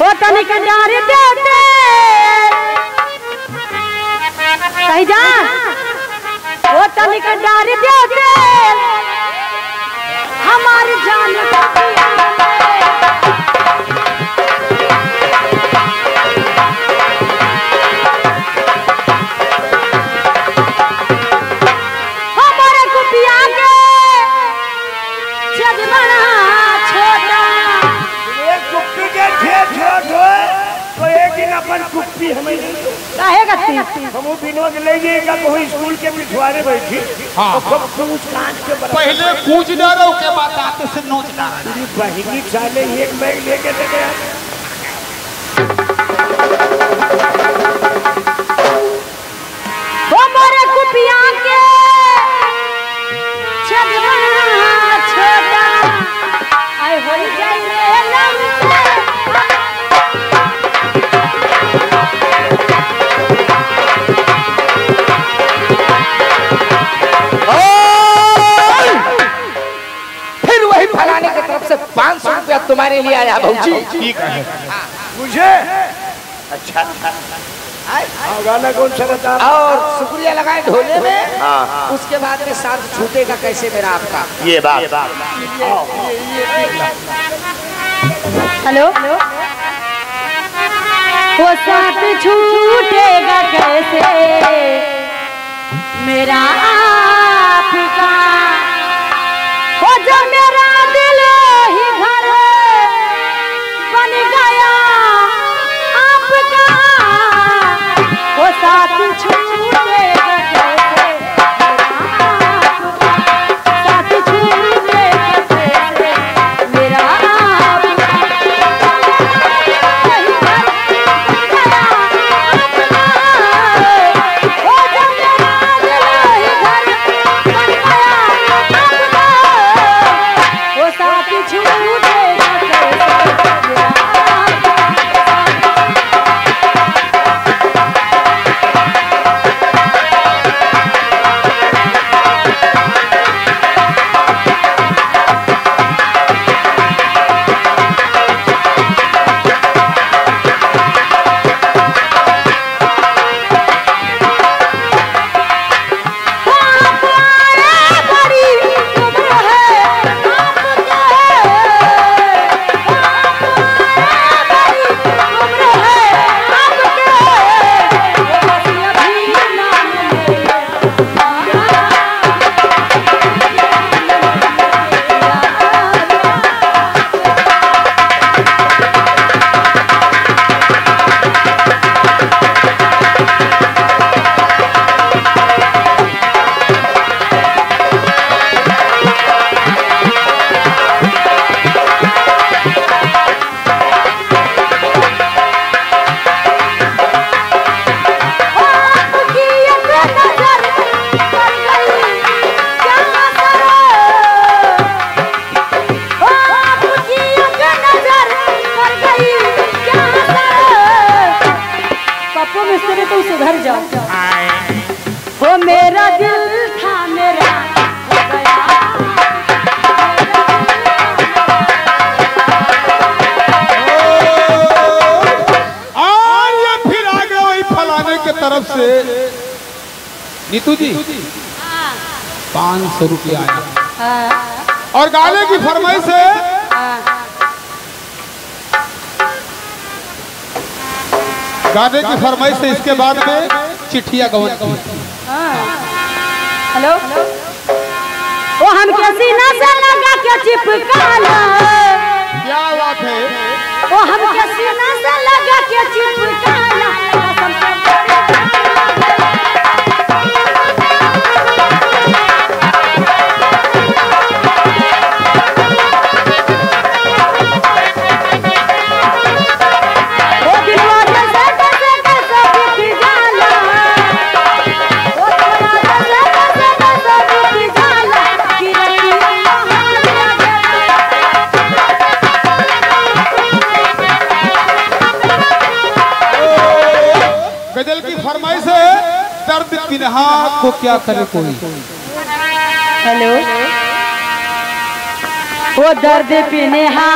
वो तनिक डार देते कहीं जा वो तनिक डार देते हमारी जान हमारे कुपिया के छेद बड़ा छोटा कुप्पी के छेद छोड़ तो एक दिन अपन कुप्पी हमें काहे गति हम विनोद ले जाएगा कोई स्कूल के पिछवाड़े बैठी हाँ तो कूच कांच के पहले कूच डालो के बाद आते से नोच डालो तेरी बहिनी साले एक बैग लेके दे गया हमारे कुपिया के छेद बड़ा छोटा आए हो जाए फिर वही फलाने की तरफ से 500 रुपया तुम्हारे लिए आया भौजी। ठीक है मुझे अच्छा गाना कौन सा रहता और शुक्रिया लगाए ढोले में। उसके बाद में साथ छूटेगा कैसे मेरा आपका ये बात हेलो वो साथ छूटेगा कैसे मेरा आपका वो जो मेरा दिल ही घर बन गया आपका वो साथ छूटेगा कैसे साथ छूटेगा कैसे मेरा तो सुधर जाओ वो मेरा दिल था मेरा हो गया और ये फिर आ गए वही फलाने के तरफ से नीतू जी 500 रुपया आया और गाने की फरमाइश है गाने की फरमाइश से इसके बाद में चिट्ठिया गवन की। हेलो वो हम कैसी नशा लगा के चिपकाना क्या बात है वो हम कैसी नशा लगा के चिपकाना गजल की फरमाइश है दर्द पिन्हा को क्या करे कोई। हेलो वो दर्द पिन्हा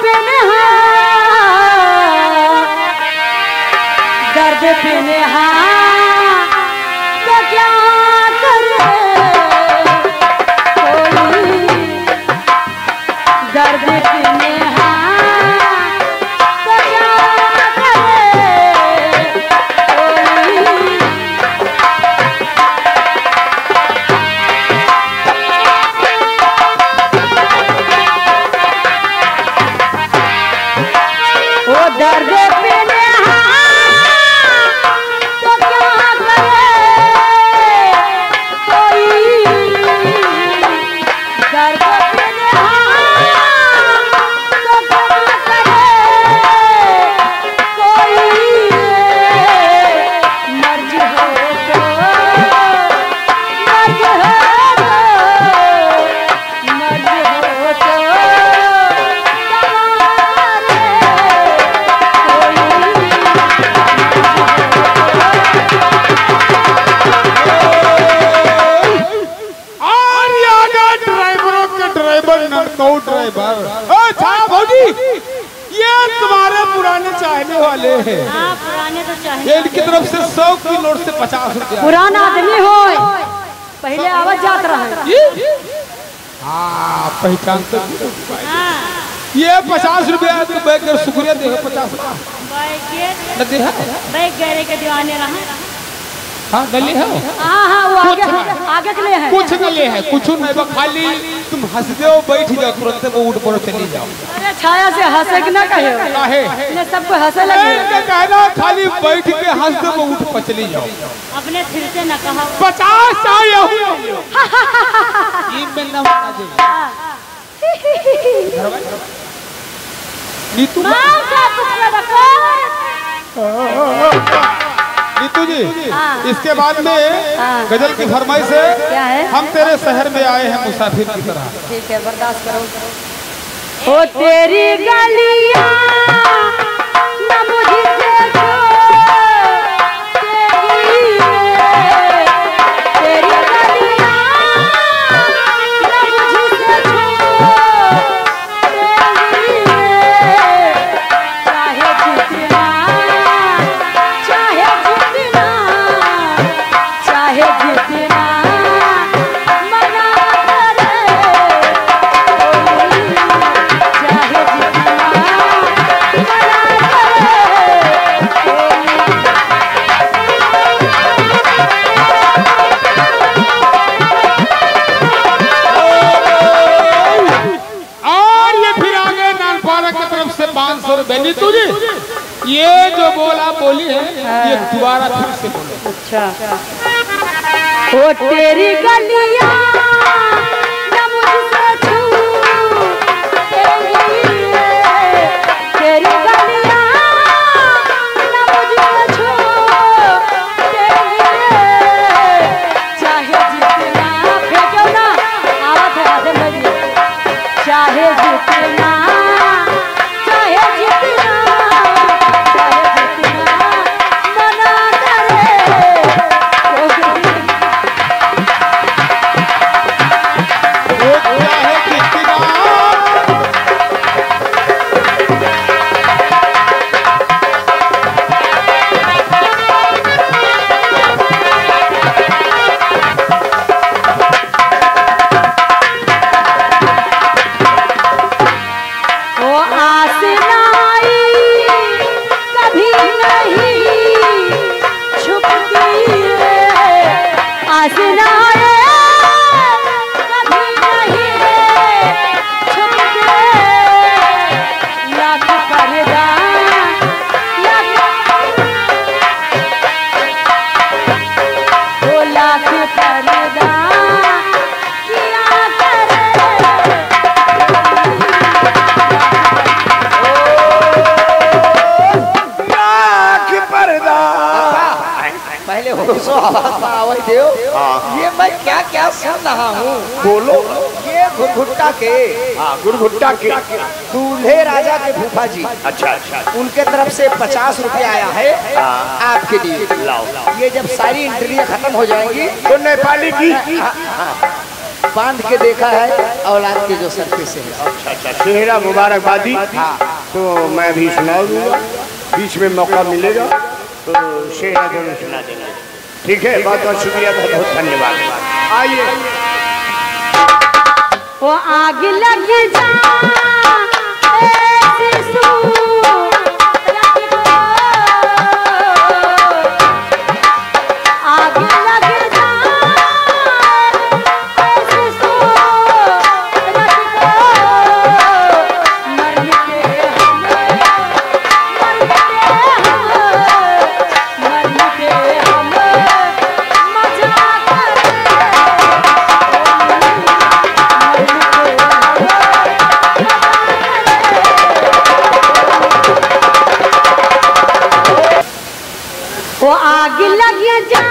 पे नहा दर्द पे नहा तो क्या करे कोई दर्द पे नहा तो क्या करे कोई वो दर्द पे नहा तो क्या करे कोई दर्द पे नहा तो क्या करे कोई मर्ज हो तो मर्ज हो तो ड्राइवर भौजी ये तुम्हारे पुराने चाहने वाले हैं। हाँ, पुराने तो चाहिए। इनकी तरफ से 100 की नोट से 50 रुपया। पुराना आदमी हो पहले आवाज जात रहा है। हाँ पहचान तो हाँ। ये 50 रुपया तो बैग शुक्रिया दे 50 बैग गहरे के दीवाने रहा। हाँ गले है। हाँ हाँ वो आगे के लिए है। कुछ गले है कुछ नहीं खाली तुम हंस दो बैठ जाओ तुरंत वो उठ पड़ो चली जाओ। अरे छाया से हंसे कि ना कहे काहे सबको हंसे लगे कहना खाली बैठ के हंस दो वो उठ पर चली जाओ। अपने सिर से न कहा 50 आया नीतू नीतू जी इसके बाद में गजल की फरमाइश है। क्या है? हम तेरे शहर में आए हैं मुसाफिर की तरह। ठीक है बर्दाश्त करो। ओ तेरी गलियां न मुझसे तेरी गलियां न मुझसे चाहे जितना मना से 500 रुपए। नीतू जी ये जो बोला बोली है ये दोबारा फिर से बोलो। अच्छा वो तेरी गलियां न मुझसे छूटेंगी, तेरी गलियां न मुझसे छूटेंगी, चाहे जितना फेंको ना आवत है आधे लगी, चाहे जितना मना करे ये मैं क्या क्या सुन रहा हूँ। बोलो। ये गुरगुट्टा के गुरगुट्टा के दूल्हे राजा के फूफा जी, अच्छा अच्छा उनके तरफ से 50 रुपया आया है आपके लिए। लाओ। ये जब सारी इंटरव्यू खत्म हो जाएंगी तो नेपाली की बांध के देखा है औलाद के जो सर पे से है। अच्छा, सेहरा मुबारकबादी। तो मैं भी सुना दूंगा, बीच में मौका मिलेगा तो सेहरा जरूर सुना देना। ठीक है, बहुत बहुत शुक्रिया, बहुत बहुत धन्यवाद। आइए। वो आग लग जा वो आग लग जा